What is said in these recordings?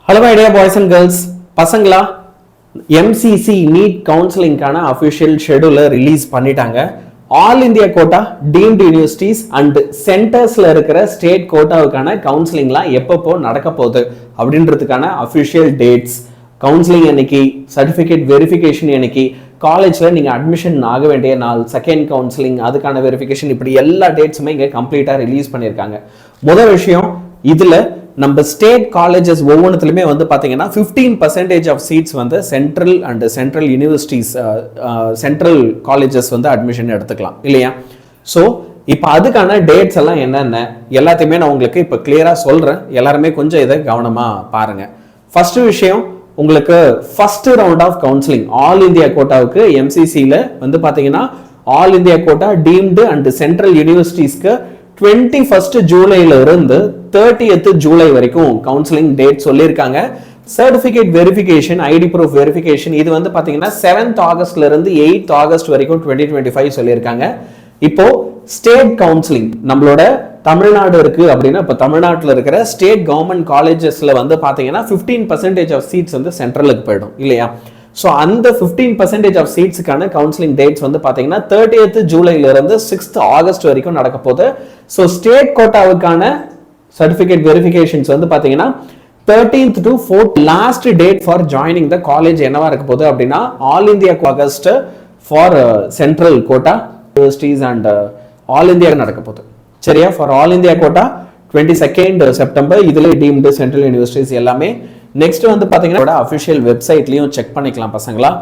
Hello my dear boys and girls. பசங்களா MCC NEET கவுன்சிலிங்கான official ஷெட்யூலை ரிலீஸ் பண்ணிட்டாங்க. All India quota deemed universities and சென்டர்ஸ்ல இருக்கிற ஸ்டேட் கோட்டாவுக்கான கவுன்சிலிங்லாம் எப்பப்போ நடக்க போகுது அப்படின்றதுக்கான அஃபிஷியல் டேட்ஸ், கவுன்சிலிங் அன்னைக்கு, சர்டிஃபிகேட் வெரிஃபிகேஷன் அன்னைக்கு, காலேஜில் நீங்கள் அட்மிஷன் ஆக வேண்டிய நாள், செகண்ட் கவுன்சிலிங், அதுக்கான வெரிஃபிகேஷன், இப்படி எல்லா டேட்ஸுமே இங்கே கம்ப்ளீட்டாக ரிலீஸ் பண்ணியிருக்காங்க. முதல் விஷயம், இதில் நம்ம ஸ்டேட் காலேஜஸ் ஒவ்வொன்றுத்துலையுமே வந்து பார்த்தீங்கன்னா 15% ஆஃப் சீட்ஸ் வந்து central and central universities, central colleges வந்து அட்மிஷன் எடுத்துக்கலாம் இல்லையா? ஸோ இப்போ அதுக்கான டேட்ஸ் எல்லாம் என்னென்ன எல்லாத்தையுமே நான் உங்களுக்கு இப்போ கிளியராக சொல்கிறேன். எல்லாருமே கொஞ்சம் இதை கவனமாக பாருங்கள். ஃபர்ஸ்ட் விஷயம், உங்களுக்கு first round of counselling all India கோட்டாவுக்கு எம்சிசியில் வந்து பார்த்தீங்கன்னா all India quota deemed and central யூனிவர்சிட்டிஸ்க்கு 21 ஜூலைல இருந்து 30th ஜூலை வரைக்கும் கவுன்சிலிங் டேட் சொல்லியிருக்காங்க. Certificate verification, ID proof verification, இது வந்து பார்த்தீங்கன்னா 7th ஆகஸ்ட்ல இருந்து 8th ஆகஸ்ட் வரைக்கும் 2025 சொல்லியிருக்காங்க. இப்போ ஸ்டேட் கவுன்சிலிங் நம்மளோட தமிழ்நாடு இருக்கு அப்படின்னா இப்போ தமிழ்நாட்டில் இருக்கிற ஸ்டேட் கவர்மெண்ட் காலேஜஸ்ல வந்து பார்த்தீங்கன்னா 15% ஆஃப் சீட்ஸ் வந்து சென்ட்ரலுக்கு போயிடும் இல்லையா? ஸோ அந்த 15% ஆஃப் சீட்ஸுக்கான கவுன்சிலிங் டேட்ஸ் வந்து பார்த்தீங்கன்னா 30th ஜூலைல இருந்து 6th ஆகஸ்ட் வரைக்கும் நடக்க போகுது. ஸோ ஸ்டேட் கோட்டாவுக்கான சர்டிஃபிகேட் வெரிஃபிகேஷன்ஸ் வந்து பார்த்தீங்கன்னா 13th to 4th last date for joining the college என்னவா இருக்க போகுது அப்படின்னா all India August for central quota universities and all India நடக்க போகுது சரியா? For all India quota 22nd September, இதுல டீம்டு சென்ட்ரல் யூனிவர்சிட்டிஸ் எல்லாமே. நெக்ஸ்ட் வந்து பார்த்தீங்கன்னா அஃபிஷியல் வெப்சைட்லையும் செக் பண்ணிக்கலாம் பசங்களா.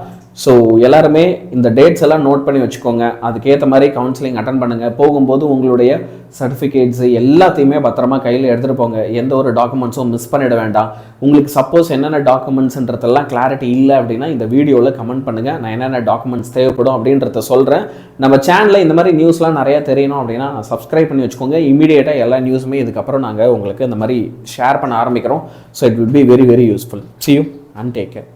ஸோ எல்லாருமே இந்த டேட்ஸ் எல்லாம் நோட் பண்ணி வச்சுக்கோங்க. அதுக்கேற்ற மாதிரி கவுன்சிலிங் அட்டன் பண்ணுங்க. போகும்போது உங்களுடைய சர்டிஃபிகேட்ஸ் எல்லாத்தையுமே பத்திரமா கையில் எடுத்துகிட்டு போங்க. எந்த ஒரு டாக்குமெண்ட்ஸும் மிஸ் பண்ணிட வேண்டாம். உங்களுக்கு சப்போஸ் என்னென்ன டாக்குமெண்ட்ஸ்ன்றதெல்லாம் கிளாரிட்டி இல்லை அப்படின்னா இந்த வீடியோவில் கமெண்ட் பண்ணுங்கள். நான் என்னென்ன டாக்குமெண்ட்ஸ் தேவைப்படும் அப்படின்றத சொல்கிறேன். நம்ம சேனலில் இந்த மாதிரி நியூஸ்லாம் நிறையா தெரியணும் அப்படின்னா சப்ஸ்கிரைப் பண்ணி வச்சுக்கோங்க. இமீடியட்டாக எல்லா நியூஸுமே இதுக்கப்புறம் நாங்கள் உங்களுக்கு இந்த மாதிரி ஷேர் பண்ண ஆரம்பிக்கிறோம். So it will be very very useful. See you and take care.